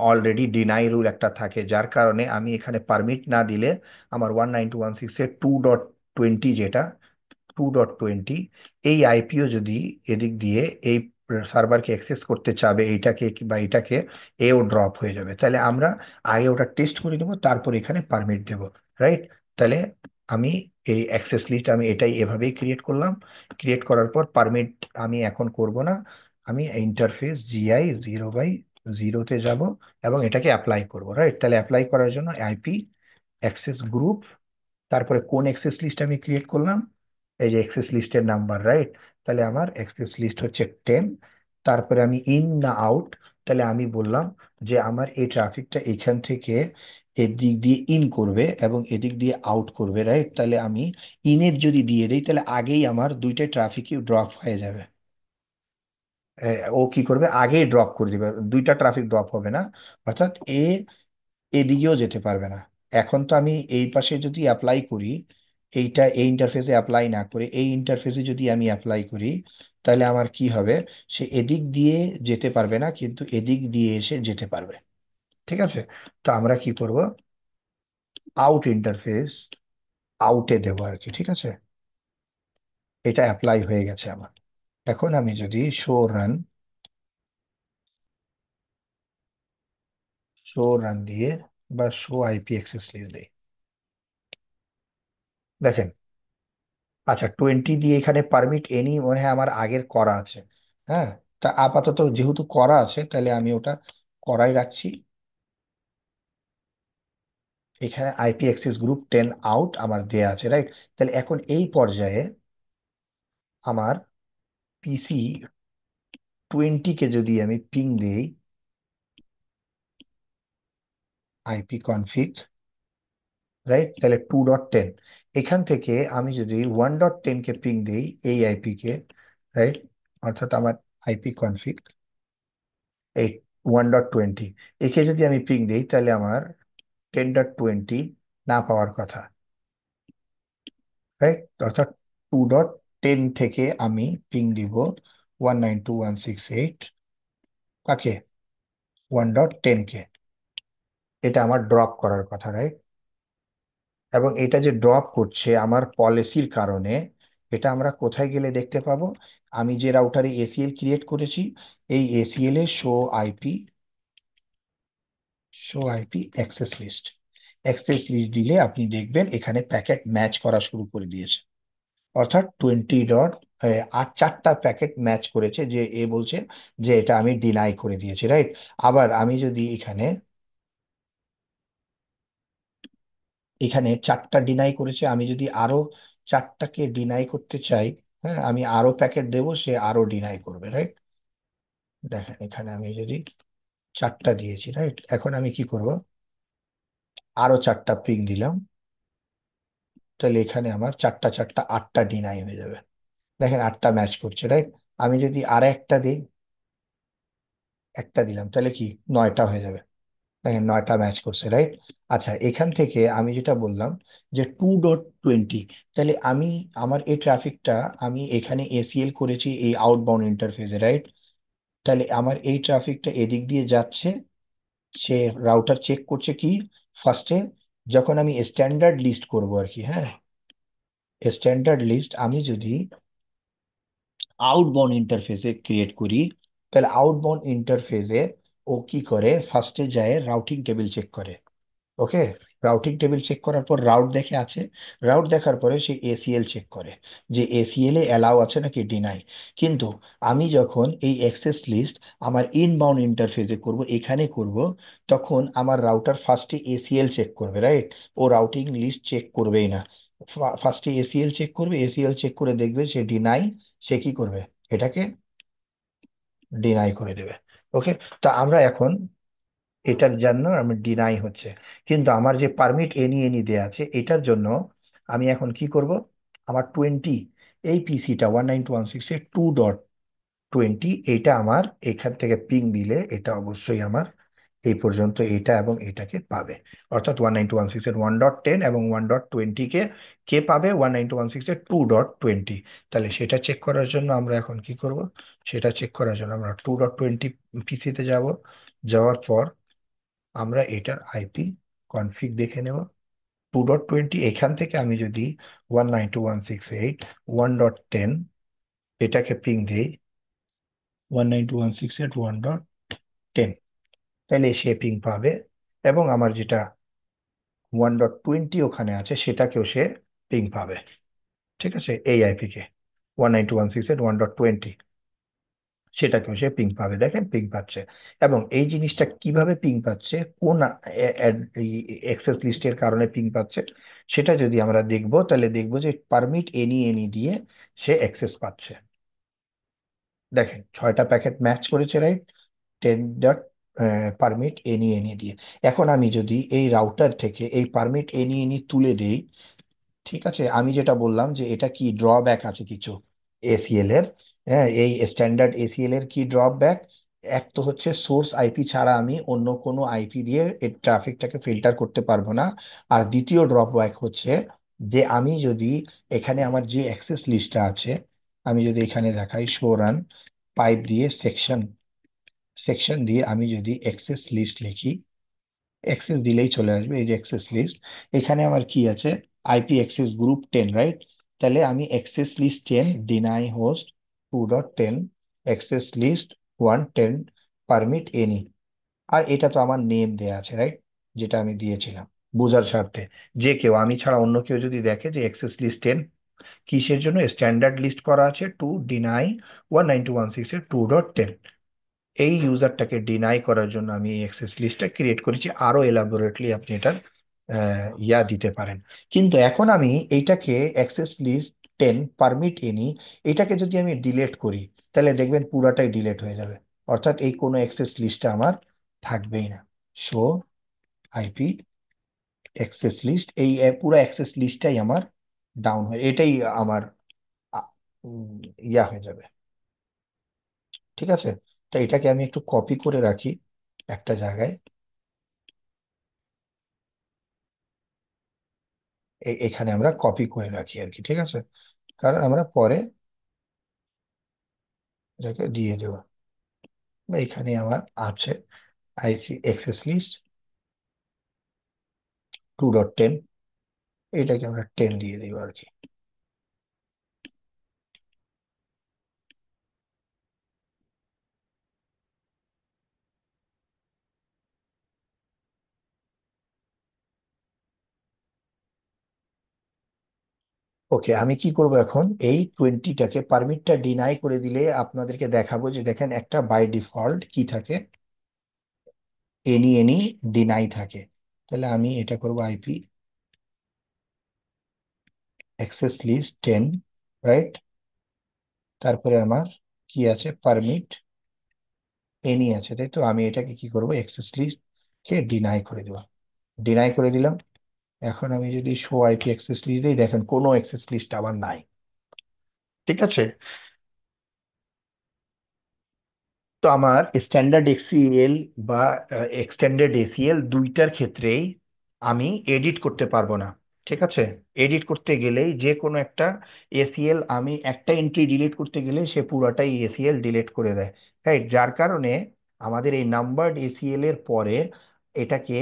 অলরেডি ডিনাই রুল একটা থাকে, যার কারণে আমি এখানে পারমিট না দিলে আমার 192.168 2.20, যেটা 2.20, এই আইপিও যদি এদিক দিয়ে এই সার্ভারকে অ্যাক্সেস করতে চাবে এইটাকে বা এটাকে, এও ড্রপ হয়ে যাবে। তাহলে আমরা আগে ওটা টেস্ট করে নেবো, তারপর এখানে পারমিট দেব, রাইট? তাহলে আমি এই অ্যাক্সেস লিস্ট আমি এটাই এভাবেই ক্রিয়েট করলাম। ক্রিয়েট করার পর পারমিট আমি এখন করব না, আমি ইন্টারফেস GI 0/0-তে যাব এবং এটাকে অ্যাপ্লাই করব, রাইট? তাহলে অ্যাপ্লাই করার জন্য আইপি অ্যাক্সেস গ্রুপ, তারপরে কোন অ্যাক্সেস লিস্ট আমি ক্রিয়েট করলাম, এই যে অ্যাক্সেস লিস্টের নাম্বার, রাইট? তাহলে আমার অ্যাক্সেস লিস্ট হচ্ছে 10। তারপরে আমি ইন না আউট, তাহলে আমি বললাম যে আমার এই ট্রাফিকটা এখান থেকে এদিক দিয়ে ইন করবে এবং এদিক দিয়ে আউট করবে, রাইট? তাহলে আমি ইনের যদি দিয়ে দিই তাহলে আগেই আমার দুইটা ট্রাফিকই ড্রপ হয়ে যাবে। ও কি করবে, আগেই ড্রপ করে দিবে, দুইটা ট্রাফিক ড্রপ হবে না, অর্থাৎ এদিকেও যেতে পারবে না। এখন তো আমি এই পাশে যদি অ্যাপ্লাই করি, এইটা এই ইন্টারফেসে অ্যাপ্লাই না করে এই ইন্টারফেসে যদি আমি অ্যাপ্লাই করি, তাহলে আমার কি হবে, সে এদিক দিয়ে যেতে পারবে না কিন্তু এদিক দিয়ে এসে যেতে পারবে। ঠিক আছে? তো আমরা কি করব, আউট ইন্টারফেস আউটে দেবো আর কি, ঠিক আছে? এটা অ্যাপ্লাই হয়ে গেছে আমার। এখন আমি যদি শো রান দিয়ে বা শো আইপি অ্যাক্সেস লিস্ট দিই, দেখেন। আচ্ছা, 20 দিয়ে এখানে পারমিট এনি মনে হয় আমার আগের করা আছে। হ্যাঁ, তা আপাতত যেহেতু করা আছে তাহলে আমি ওটা করাই রাখছি। এখানে আইপি অ্যাক্সেস গ্রুপ 10 আউট আমার দেয়া আছে, রাইট? তাহলে এখন এই পর্যায়ে আমার পিসি 20 কে যদি আমি পিং দেই, আইপি কনফিগ, রাইট? তাহলে 2.10, এখান থেকে আমি যদি 1.10 কে পিং দেই এই আইপি কে, রাইট? অর্থাৎ আমার আইপি কনফিগ এই 1.20, একে যদি আমি পিং দিই তাহলে আমার 10.20 না পাওয়ার কথা, রাইট? অর্থাৎ 2.10 থেকে আমি পিং দিব 192.168, কাকে? 1.10 কে। এটা আমার ড্রপ করার কথা, রাইট? এবং এটা যে ড্রপ করছে আমার পলিসির কারণে, এটা আমরা কোথায় গেলে দেখতে পাবো? আমি যে রাউটারে এসিএল ক্রিয়েট করেছি, এই এসিএল এ শো আইপি অ্যাক্সেস লিস্ট দিলে আপনি দেখবেন এখানে প্যাকেট ম্যাচ করা শুরু করে দিয়েছে। অর্থাৎ 4টা প্যাকেট ম্যাচ করেছে, যে এ বলছে যে এটা আমি ডিনাই করে দিয়েছি, রাইট? আবার আমি যদি এখানে এখানে 4টা ডিনাই করেছে, আমি যদি আরো 4টাকে ডিনাই করতে চাই, হ্যাঁ, আমি আরো প্যাকেট দেবো, সে আরো ডিনাই করবে, রাইট? দেখেন এখানে আমি যদি 4টা দিয়েছি, রাইট? এখন আমি কি করব, আরো 4টা পিং দিলাম, তাহলে এখানে আমার চারটা চারটা 8টা ডিনাই হয়ে যাবে। দেখেন 8টা ম্যাচ করছে, রাইট? আমি যদি আর একটা দিই, একটা দিলাম, তাহলে কি 9টা হয়ে যাবে। দেখেন 9টা ম্যাচ করছে, রাইট? আচ্ছা, এখান থেকে আমি যেটা বললাম যে 2.20, তাহলে আমি আমার এই ট্রাফিকটা আমি এখানে এসিএল করেছি এই আউটবাউন্ড ইন্টারফেসে, রাইট? তাহলে আমার এই ট্রাফিকটা এদিক দিয়ে যাচ্ছে, সে রাউটার চেক করছে কি ফার্স্টে, যখন আমি স্ট্যান্ডার্ড লিস্ট করব আর কি, হ্যাঁ, স্ট্যান্ডার্ড লিস্ট আমি যদি আউটবাউন্ড ইন্টারফেসে ক্রিয়েট করি, তাহলে আউটবাউন্ড ইন্টারফেসে ও কি করে, ফার্স্টে যায় রাউটিং টেবিল চেক করে। ওকে, রাউটিং টেবিল চেক করার পর রাউট দেখে আছে, রাউট দেখার পরে সে এসিএল চেক করে যে এসিএল এ অ্যালাউ আছে নাকি ডিনাই। কিন্তু আমি যখন এই অ্যাক্সেস লিস্ট আমার ইনবাউন্ড ইন্টারফেসে করব, এখানে করব, তখন আমার রাউটার ফার্স্টে এসিএল চেক করবে, রাইট? ও রাউটিং লিস্ট চেক করবেই না, ফার্স্টে এসিএল চেক করবে, এসিএল চেক করে দেখবে সে ডিনাই, সে কি করবে, এটাকে ডিনাই করে দেবে। ওকে, তো আমরা এখন এটার জন্য আমি ডিনাই হচ্ছে, কিন্তু আমার যে পারমিট এনি এনি দেয়া আছে এটার জন্য আমি এখন কি করব, আমার 20, এই পিসিটা 192.168 2.20, এইটা আমার এখান থেকে পিং দিলে এটা অবশ্যই আমার এই পর্যন্ত এটা এবং এটাকে পাবে। অর্থাৎ 192.168 এর 1.10 এবং 1.20 কে কে পাবে, 192.168 2.20। তাহলে সেটা চেক করার জন্য আমরা এখন কি করব, সেটা চেক করার জন্য আমরা 2.20 পিসিতে যাব, যাওয়ার পর আমরা এটার আইপি কনফিগ দেখে নেব। 2.20, এখান থেকে আমি যদি 192.168.1.10 এটাকে পিং দিই, 192.168.1.10, তাহলে সে পিং পাবে। এবং আমার যেটা 1.20 ওখানে আছে সেটাকেও সে পিং পাবে। ঠিক আছে, এই আইপি কে 192.168.1.20 সেটাকেও সে পিং পাবে। দেখেন পিং পাচ্ছে। এবং এই জিনিসটা কিভাবে পিং পাচ্ছে, কোন অ্যাক্সেস লিস্টের কারণে পিং পাচ্ছে, সেটা যদি আমরা দেখবো তাহলে দেখবো যে পারমিট এনি এনি দিয়ে সে অ্যাক্সেস পাচ্ছে। দেখেন 6টা প্যাকেট ম্যাচ করেছে, right? 10 dot permit any any দিয়ে। এখন আমি যদি এই রাউটার থেকে এই পারমিট এনি এনি তুলে দেই, ঠিক আছে, আমি যেটা বললাম যে এটা কি ড্রব্যাক আছে কিছু এসিএল এর। হ্যাঁ, এই স্ট্যান্ডার্ড এসিএল এর কি ড্রব্যাক? এক তো হচ্ছে সোর্স আইপি ছাড়া আমি অন্য কোনো আইপি দিয়ে এর ট্রাফিকটাকে ফিল্টার করতে পারবো না। আর দ্বিতীয় ড্রব্যাক হচ্ছে যে আমি যদি এখানে আমার যে অ্যাক্সেস লিস্টটা আছে, আমি যদি এখানে দেখাই শো রান পাইপ দিয়ে সেকশন, সেকশন দিয়ে আমি যদি অ্যাক্সেস লিস্ট লিখি, অ্যাক্সেস দিলেই চলে আসবে এই যে অ্যাক্সেস লিস্ট। এখানে আমার কি আছে? IP access group 10, right? তাহলে আমি access list 10 deny host 2.10 access list 110 permit any. আর এটা তো আমার নেম দেয়া আছে, রাইট? যেটা আমি দিয়েছিলাম বোঝার স্বার্থে। যে কেউ, আমি ছাড়া অন্য কেউ যদি দেখে যে অ্যাক্সেস লিস্ট 10 কিসের জন্য স্ট্যান্ডার্ড লিস্ট করা আছে, টু ডিনাই 192.168.2.10, এই ইউজারটাকে ডিনাই করার জন্য আমি এই অ্যাক্সেস লিস্টটা ক্রিয়েট করেছি। আরো এলাবোরেটলি আপনি এটার ইয়া দিতে পারেন। কিন্তু এখন আমি এইটাকে অ্যাক্সেস লিস্ট 10 পারমিট এনি, এটাকে যদি আমি ডিলিট করি তাহলে দেখবেন পুরাটাই ডিলিট হয়ে যাবে। অর্থাৎ এই কোনো অ্যাক্সেস লিস্টে আমার থাকবেই না। সো আইপি অ্যাক্সেস লিস্ট, এই পুরো অ্যাক্সেস লিস্টটাই আমার ডাউন হয়ে, এটাই আমার আ, উম, ইয়া হয়ে যাবে। ঠিক আছে, তো এটাকে আমি একটু কপি করে রাখি একটা জায়গায়। এখানে আমরা কপি করে রাখি আর কি, ঠিক আছে? কারণ আমরা পরে এটাকে দিয়ে দেবো। বা এখানে আমার আছে আইসি অ্যাক্সেস লিস্ট 2.10, এটাকে আমরা 10 দিয়ে দিব আর কি। ওকে, আমি কি করব এখন, এই 20টাকে পারমিটটা ডিনাই করে দিলে আপনাদেরকে দেখাবো যে দেখেন একটা বাই ডিফল্ট কি থাকে, এনি এনি ডিনাই থাকে। তাহলে আমি এটা করব আইপি অ্যাক্সেস লিস্ট 10, রাইট? তারপরে আমার কি আছে, পারমিট এনি আছে, তাই তো? আমি এটাকে কি করব, অ্যাক্সেস লিস্ট কে ডিনাই করে দেবো। ডিনাই করে দিলাম। এখন আমি যদি শো আইপি অ্যাক্সেস লিস্ট দিই, দেখেন কোনো অ্যাক্সেস লিস্ট আবার নাই। ঠিক আছে, তো আমার স্ট্যান্ডার্ড এক্সিএল বা এক্সটেন্ডেড এসিএল দুইটার ক্ষেত্রেই আমি এডিট করতে পারবো না। ঠিক আছে, এডিট করতে গেলেই যে কোনো একটা এসিএল, আমি একটা এন্ট্রি ডিলিট করতে গেলে সে পুরোটাই এসিএল ডিলিট করে দেয়, রাইট? যার কারণে আমাদের এই নাম্বারড এসিএল এর পরে এটাকে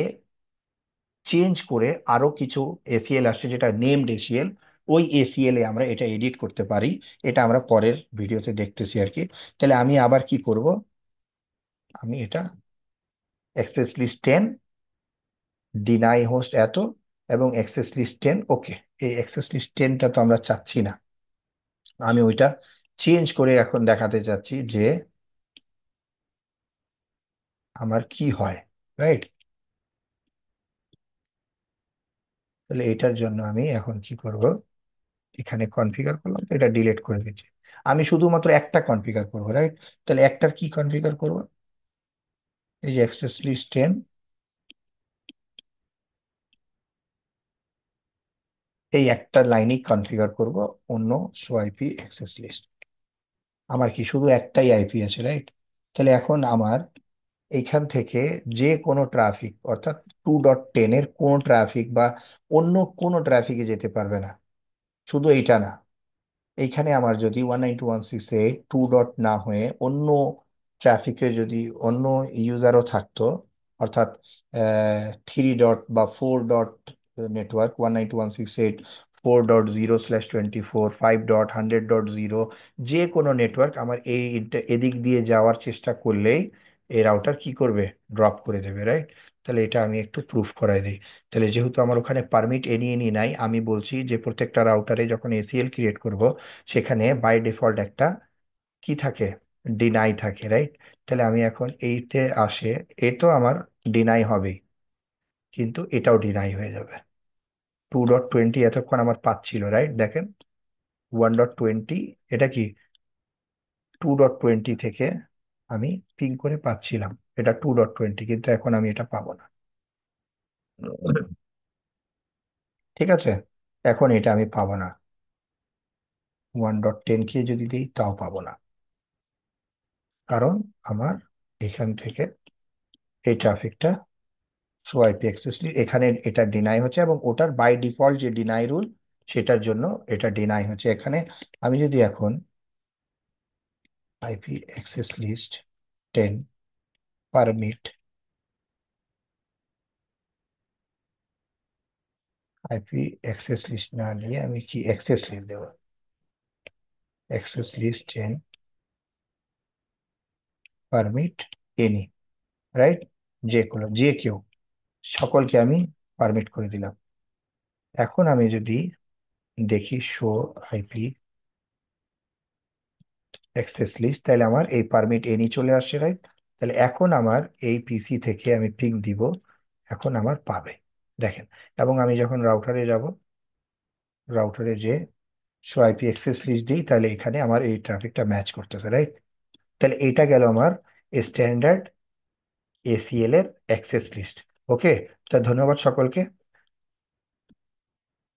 চেঞ্জ করে আরো কিছু এসিএল আসছে যেটা নেমড এসিএল, ওই এসিএল এ আমরা এটা এডিট করতে পারি। এটা আমরা পরের ভিডিওতে দেখতেছি আর কি। তাহলে আমি আবার কি করব, আমি এটা অ্যাক্সেস লিস্ট 10 ডিনাই হোস্ট এত, এবং অ্যাক্সেস লিস্ট 10, ওকে। এই অ্যাক্সেস লিস্ট 10টা তো আমরা চাচ্ছি না, আমি ওইটা চেঞ্জ করে এখন দেখাতে চাচ্ছি যে আমার কি হয়, রাইট? তাহলে এটার জন্য আমি এখন কি করব, এখানে কনফিগার করলাম তো এটা ডিলিট করে দিচ্ছি। আমি শুধুমাত্র একটা কনফিগার করবো, রাইট? তাহলে একটার কি কনফিগার করব, এই যে অ্যাক্সেস লিস্ট 10, এই একটা লাইনই কনফিগার করব অন্য শো আইপি অ্যাক্সেস লিস্ট। আমার কি শুধু একটাই আইপি আছে, রাইট? তাহলে এখন আমার এইখান থেকে যে কোনো ট্রাফিক, অর্থাৎ 2.10 এর কোনো ট্রাফিক বা অন্য কোনো ট্রাফিকে যেতে পারবে না। শুধু এইটা না, এইখানে আমার যদি 192.168.2 না হয়ে অন্য ট্রাফিকে যদি অন্য ইউজারও থাকতো, অর্থাৎ 3 ডট বা 4 ডট নেটওয়ার্ক, 192.168.4.0/24, 5 ডট 100.0, যে কোনো নেটওয়ার্ক আমার এই এদিক দিয়ে যাওয়ার চেষ্টা করলেই এই রাউটার কি করবে, ড্রপ করে দেবে, রাইট? তাহলে এটা আমি একটু প্রুফ করাই দিই। তাহলে যেহেতু আমার ওখানে পারমিট এনি এনি নাই, আমি বলছি যে প্রত্যেকটা রাউটারে যখন এসিএল ক্রিয়েট করব, সেখানে বাই ডিফল্ট একটা কি থাকে, ডিনাই থাকে, রাইট? তাহলে আমি এখন এইতে আসে, এ তো আমার ডিনাই হবেই, কিন্তু এটাও ডিনাই হয়ে যাবে। 2.20 এতক্ষণ আমার পাচ্ছিল, রাইট? দেখেন, 1.20, এটা কি 2.20 থেকে আমি পিং করে পাচ্ছিলাম, এটা 2.20, কিন্তু এখন আমি এটা পাবো না। ঠিক আছে, এখন এটা আমি পাবো না। 1.10 কে যদি দিই তাও পাবো না, কারণ আমার এখান থেকে এই ট্রাফিকটা সোয়াইপি অ্যাক্সেস এখানে এটা ডিনাই হচ্ছে, এবং ওটার বাই ডিফল্ট যে ডিনাই রুল, সেটার জন্য এটা ডিনাই হচ্ছে এখানে। আমি যদি এখন IP access list 10 permit, IP access list না দিয়ে আমি কি অ্যাক্সেস লিস্ট দেবো, access list 10 permit any, right? যে কোনো যে কেউ, সকলকে আমি পারমিট করে দিলাম। এখন আমি যদি দেখি শো আইপি অ্যাক্সেস লিস্ট, তাহলে আমার এই পারমিট এনি চলে আসছে, রাইট? তাহলে এখন আমার এই পিসি থেকে আমি পিং দিব, এখন আমার পাবে, দেখেন। এবং আমি যখন রাউটারে যাব, রাউটারে যে শো আইপি অ্যাক্সেস লিস্ট দিই, তাহলে এখানে আমার এই ট্রাফিকটা ম্যাচ করতেছে, রাইট? তাহলে এটা গেল আমার স্ট্যান্ডার্ড এসিএল এর অ্যাক্সেস লিস্ট। ওকে, তা ধন্যবাদ সকলকে।